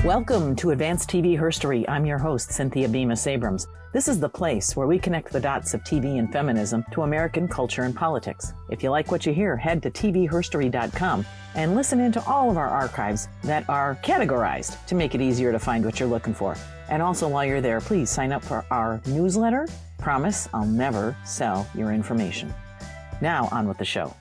Welcome to Advanced TV Herstory. I'm your host, Cynthia Bemis Abrams. This is the place where we connect the dots of TV and feminism to American culture and politics. If you like what you hear, head to tvherstory.com and listen into all of our archives that are categorized to make it easier to find what you're looking for. And also, while you're there, please sign up for our newsletter. Promise I'll never sell your information. Now, on with the show.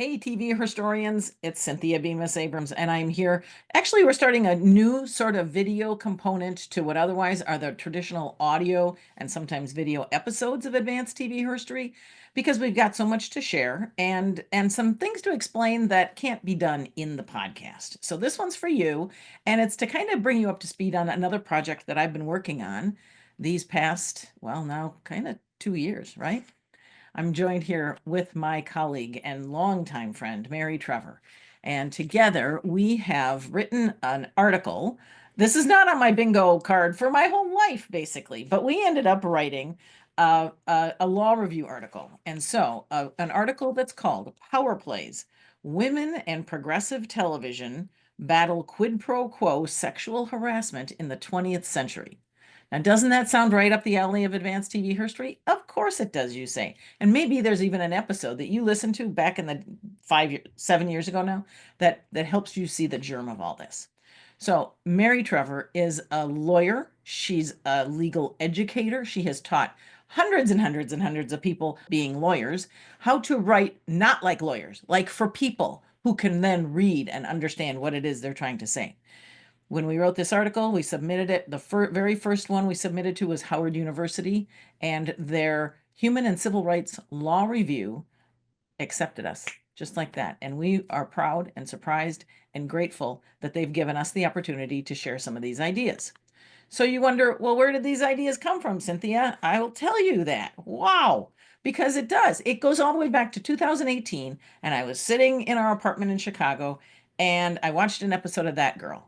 Hey, TV historians, it's Cynthia Bemis Abrams, and I'm here. Actually, we're starting a new sort of video component to what otherwise are the traditional audio and sometimes video episodes of Advanced TV Herstory, because we've got so much to share and some things to explain that can't be done in the podcast. So this one's for you, and it's to kind of bring you up to speed on another project that I've been working on these past, well, now kind of 2 years, right? I'm joined here with my colleague and longtime friend, Mary Trevor. And together we have written an article. This is not on my bingo card for my whole life, basically, but we ended up writing a law review article. And so an article that's called Power Plays, Women and Progressive Television Battle Quid Pro Quo Sexual Harassment in the 20th Century. Now, doesn't that sound right up the alley of Advanced TV Herstory? Of course it does, you say. And maybe there's even an episode that you listened to back in the 7 years ago now that helps you see the germ of all this. So Mary Trevor is a lawyer. She's a legal educator. She has taught hundreds and hundreds and hundreds of people, being lawyers, how to write not like lawyers, like for people who can then read and understand what it is they're trying to say. When we wrote this article, we submitted it. The very first one we submitted to was Howard University, and their Human and Civil Rights Law Review accepted us just like that. And we are proud and surprised and grateful that they've given us the opportunity to share some of these ideas. So you wonder, well, where did these ideas come from, Cynthia? I will tell you that. Wow. Because it does. It goes all the way back to 2018, and I was sitting in our apartment in Chicago, and I watched an episode of That Girl.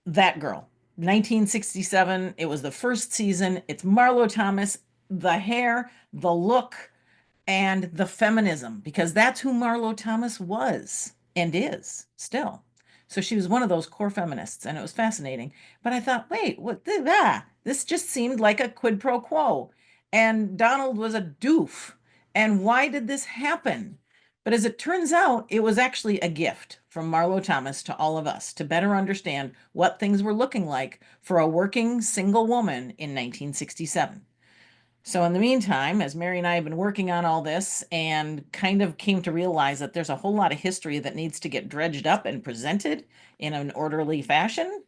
1967. It was the first season. It's Marlo Thomas, the hair, the look, and the feminism, because that's who Marlo Thomas was and is still. So she was one of those core feminists, and it was fascinating. But I thought, wait, what? This just seemed like a quid pro quo, and Donald was a doof. And why did this happen? But as it turns out, it was actually a gift from Marlo Thomas to all of us to better understand what things were looking like for a working single woman in 1967. So in the meantime, as Mary and I have been working on all this and kind of came to realize that there's a whole lot of history that needs to get dredged up and presented in an orderly fashion,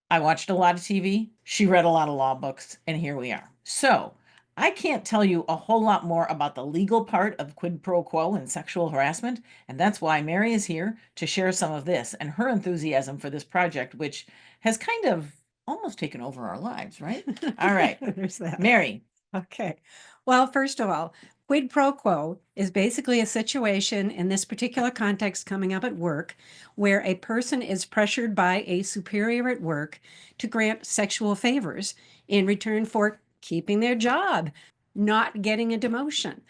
I watched a lot of TV, she read a lot of law books, and here we are. So I can't tell you a whole lot more about the legal part of quid pro quo and sexual harassment, and that's why Mary is here to share some of this and her enthusiasm for this project, which has kind of almost taken over our lives, right? All right, There's that. Mary. Okay. Well, first of all, quid pro quo is basically a situation in this particular context coming up at work where a person is pressured by a superior at work to grant sexual favors in return for keeping their job, not getting a demotion,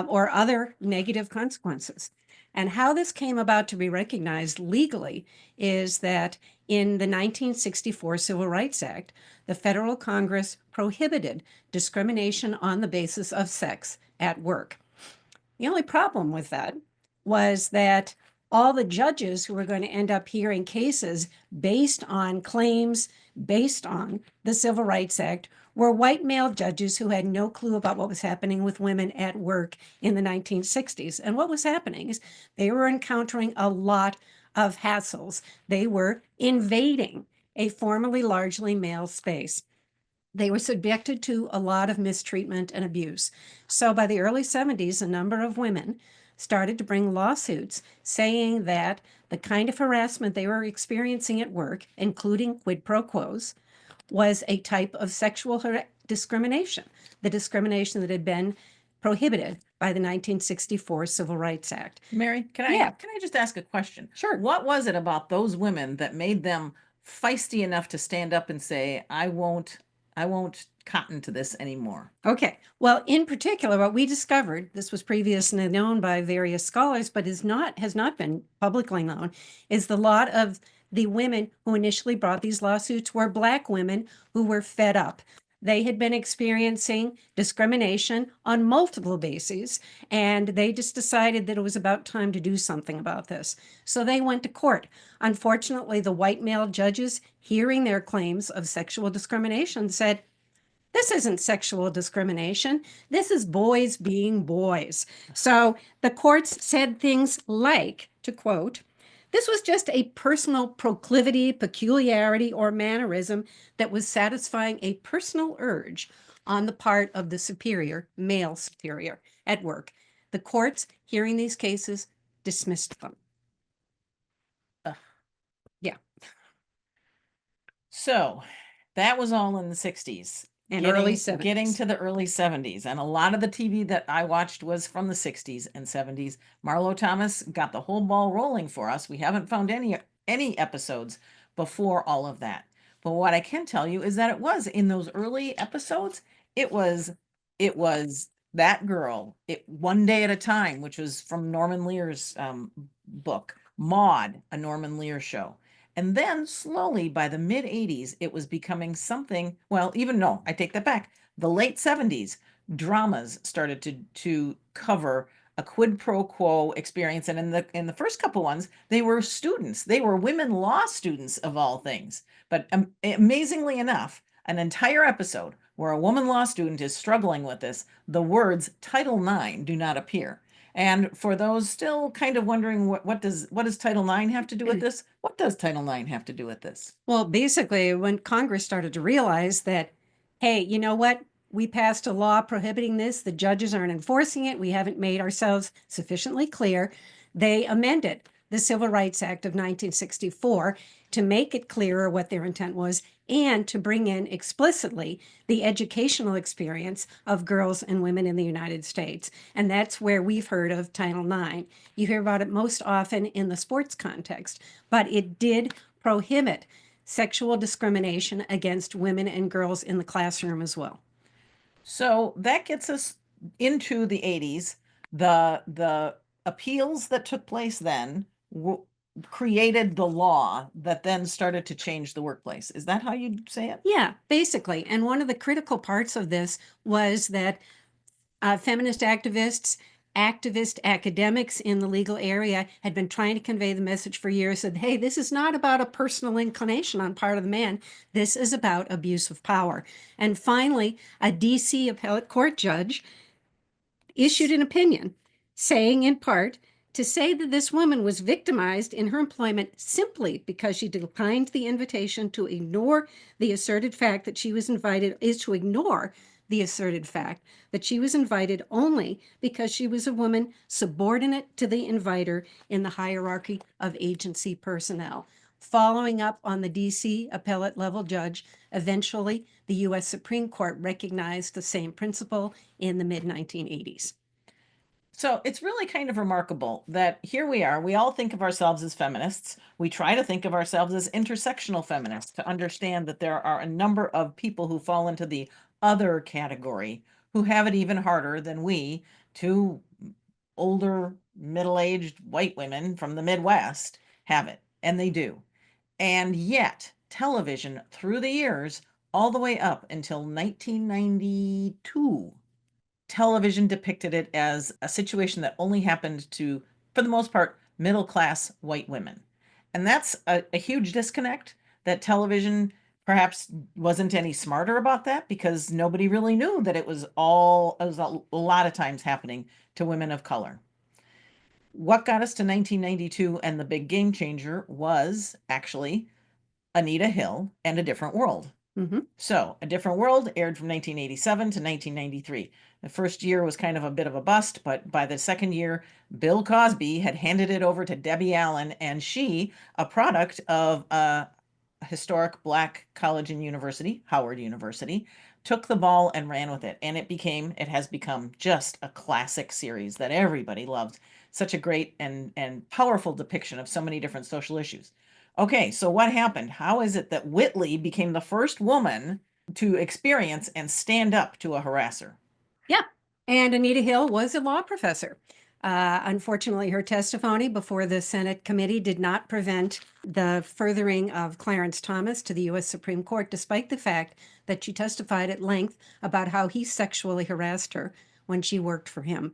or other negative consequences. And how this came about to be recognized legally is that in the 1964 Civil Rights Act, the federal Congress prohibited discrimination on the basis of sex at work. The only problem with that was that all the judges who were going to end up hearing cases based on claims based on the Civil Rights Act were white male judges who had no clue about what was happening with women at work in the 1960s. And what was happening is they were encountering a lot of hassles. They were invading a formerly largely male space. They were subjected to a lot of mistreatment and abuse. So by the early 70s, a number of women started to bring lawsuits saying that the kind of harassment they were experiencing at work, including quid pro quos, was a type of sexual discrimination, the discrimination that had been prohibited by the 1964 Civil Rights Act. Mary, can I just ask a question? Sure. What was it about those women that made them feisty enough to stand up and say, I won't cotton to this anymore? Okay. Well, in particular, what we discovered, this was previously known by various scholars, but has not been publicly known, is the lot of the women who initially brought these lawsuits were Black women who were fed up. They had been experiencing discrimination on multiple bases, and they just decided that it was about time to do something about this. So they went to court. Unfortunately, the white male judges, hearing their claims of sexual discrimination, said, this isn't sexual discrimination. This is boys being boys. So the courts said things like, to quote, this was just a personal proclivity, peculiarity, or mannerism that was satisfying a personal urge on the part of the superior, male superior, at work. The courts, hearing these cases, dismissed them. Yeah. So that was all in the 60s. And early 70s. Getting to the early 70s. And a lot of the TV that I watched was from the 60s and 70s. Marlo Thomas got the whole ball rolling for us. We haven't found any episodes before all of that. But what I can tell you is that it was in those early episodes, it was that girl, One Day at a Time, which was from Norman Lear's book, Maude, a Norman Lear show. And then slowly by the mid 80s, it was becoming something, well, even no, I take that back. The late 70s, dramas started to cover a quid pro quo experience. And in the first couple ones, they were students. They were women law students of all things. But amazingly enough, an entire episode where a woman law student is struggling with this, the words Title IX do not appear. And for those still kind of wondering what does Title IX have to do with this? What does Title IX have to do with this? Well, basically, when Congress started to realize that, hey, you know what? We passed a law prohibiting this. The judges aren't enforcing it. We haven't made ourselves sufficiently clear. They amended the Civil Rights Act of 1964 to make it clearer what their intent was and to bring in explicitly the educational experience of girls and women in the United States. And that's where we've heard of Title IX. You hear about it most often in the sports context, but it did prohibit sexual discrimination against women and girls in the classroom as well. So that gets us into the 80s. The appeals that took place then created the law that then started to change the workplace. Is that how you'd say it? Yeah, basically. And one of the critical parts of this was that feminist activists, activist academics in the legal area had been trying to convey the message for years that, hey, this is not about a personal inclination on part of the man. This is about abuse of power. And finally, a DC appellate court judge issued an opinion saying in part, to say that this woman was victimized in her employment simply because she declined the invitation to ignore the asserted fact that she was invited is to ignore the asserted fact that she was invited only because she was a woman subordinate to the inviter in the hierarchy of agency personnel. Following up on the DC appellate level judge, eventually the US Supreme Court recognized the same principle in the mid-1980s. So it's really kind of remarkable that here we are, we all think of ourselves as feminists. We try to think of ourselves as intersectional feminists to understand that there are a number of people who fall into the other category who have it even harder than we, two older, middle-aged white women from the Midwest have it, and they do. And yet, television through the years, all the way up until 1992, television depicted it as a situation that only happened to, for the most part, middle-class white women. And that's a huge disconnect that television perhaps wasn't any smarter about that because nobody really knew that it was a lot of times happening to women of color. What got us to 1992 and the big game changer was actually Anita Hill and A Different World. Mm-hmm. So A Different World aired from 1987 to 1993. The first year was kind of a bit of a bust, but by the second year, Bill Cosby had handed it over to Debbie Allen, and she, a product of a historic Black college and university, Howard University, took the ball and ran with it. And it has become just a classic series that everybody loves. Such a great and powerful depiction of so many different social issues. Okay, so what happened? How is it that Whitley became the first woman to experience and stand up to a harasser? Yeah, and Anita Hill was a law professor. Unfortunately, her testimony before the Senate committee did not prevent the furthering of Clarence Thomas to the U.S. Supreme Court, despite the fact that she testified at length about how he sexually harassed her when she worked for him.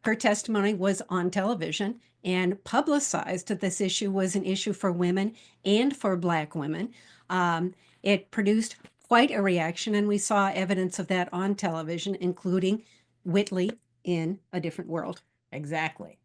Her testimony was on television and publicized that this issue was an issue for women and for Black women. It produced quite a reaction, and we saw evidence of that on television, including Whitley in A Different World. Exactly.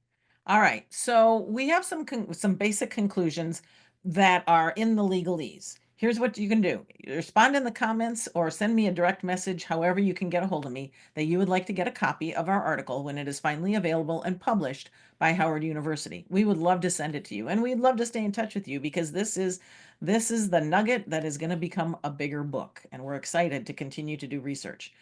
All right. So we have some basic conclusions that are in the legalese. Here's what you can do. Respond in the comments or send me a direct message, however you can get a hold of me, that you would like to get a copy of our article when it is finally available and published by Howard University. We would love to send it to you, and we'd love to stay in touch with you, because this is the nugget that is going to become a bigger book, and we're excited to continue to do research.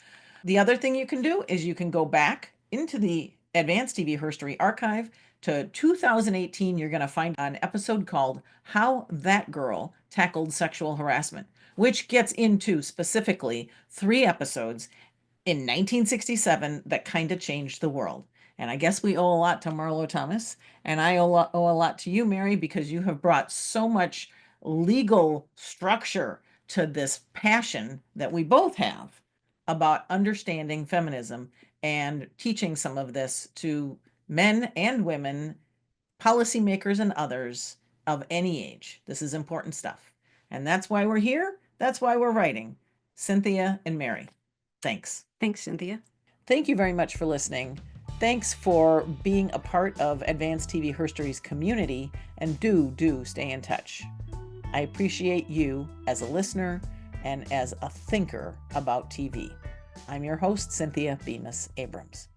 The other thing you can do is you can go back into the Advanced TV Herstory archive to 2018. You're going to find an episode called How That Girl Tackled Sexual Harassment, which gets into specifically 3 episodes in 1967 that kind of changed the world. And I guess we owe a lot to Marlo Thomas, and I owe a lot to you, Mary, because you have brought so much legal structure to this passion that we both have about understanding feminism and teaching some of this to men and women, policymakers and others of any age. This is important stuff. And that's why we're here. That's why we're writing. Cynthia and Mary, thanks. Thanks, Cynthia. Thank you very much for listening. Thanks for being a part of Advanced TV Herstory's community, and do stay in touch. I appreciate you as a listener and as a thinker about TV. I'm your host, Cynthia Bemis Abrams.